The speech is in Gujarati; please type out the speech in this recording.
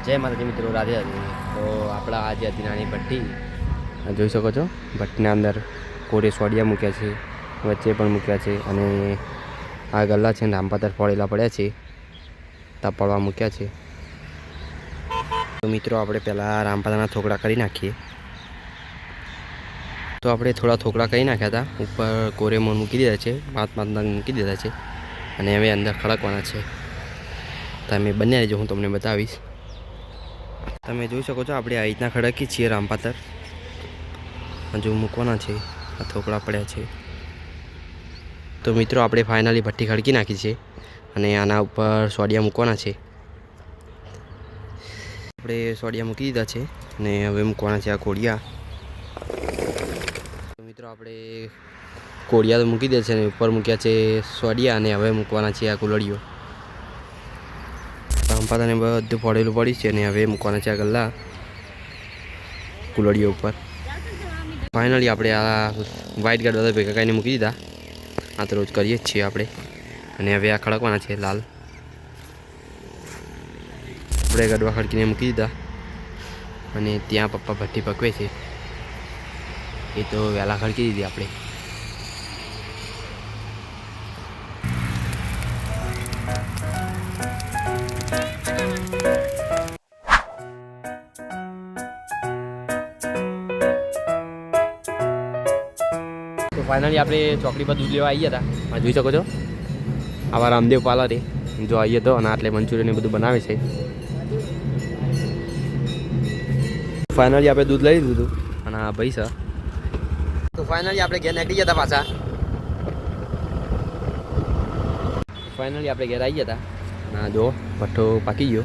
જય માતાજી મિત્રો, રાધે રાધે। તો આપણા આજે હતી નાની ભઠ્ઠી, જોઈ શકો છો। ભઠ્ઠીના અંદર કોરે સોડિયા મૂક્યા છે, વચ્ચે પણ મૂક્યા છે, અને આ ગલ્લા છે ને રામપાતર ફોડેલા પડ્યા છે, તપડવા મૂક્યા છે। તો મિત્રો આપણે પહેલાં રામપાતરના થોકડા કરી નાખીએ। તો આપણે થોડા થોકડા કરી નાખ્યા હતા, ઉપર કોરેમોન મૂકી દીધા છે, 5 નંગ મૂકી દીધા છે, અને હવે અંદર ખડકવાના છે। તમે બંને રહેજો, હું તમને બતાવીશ। તમે જોઈ શકો છો આપણે આ રીતના ખડકીએ છીએ રામપાતર, હજુ મૂકવાના છે, આ થોકડા પડ્યા છે। તો મિત્રો આપણે ફાઇનલી ભઠ્ઠી ખડકી નાખી છે, અને આના ઉપર સોડિયા મૂકવાના છે। આપણે સોડિયા મૂકી દીધા છે, અને હવે મૂકવાના છે આ કોડિયા। તો મિત્રો આપણે કોડિયા તો મૂકી દે છે, અને ઉપર મૂક્યા છે સોડિયા, અને હવે મૂકવાના છે આ કુલડીઓ। રામપાતરને બધું ફોડેલું પડી છે, અને હવે મૂકવાના છે આ ગલ્લા કુલડીઓ ઉપર। ફાઇનલી આપણે આ વ્હાઇટ ગાર્ડ બધા ભેગા કરીને મૂકી દીધા, આ તો રોજ કરીએ જ છીએ આપણે। અને હવે આ ખડકવાના છે લાલ, આપણે ગડવા ખડકીને મૂકી દીધા, અને ત્યાં પપ્પા ભઠ્ઠી પકવે છે, એ તો વહેલા ખડકી દીધી આપણે। તો ફાઇનલી આપણે ચોકડી પર દૂધ લેવા આવી ગયા હતા, જોઈ શકો છો આવા રામદેવ પાર્લર એ જો આવીએ તો, અને આટલે મંચુરિયન એ બધું બનાવે છે। ફાઇનલી આપણે દૂધ લઈ લીધું હતું, અને આ ભાઈ છે। તો ફાઇનલી આપણે ઘેર નીકળી ગયા હતા પાછા। ફાઇનલી આપણે ઘેર આવી ગયા હતા, અને જો ભઠ્ઠો પાકી ગયો,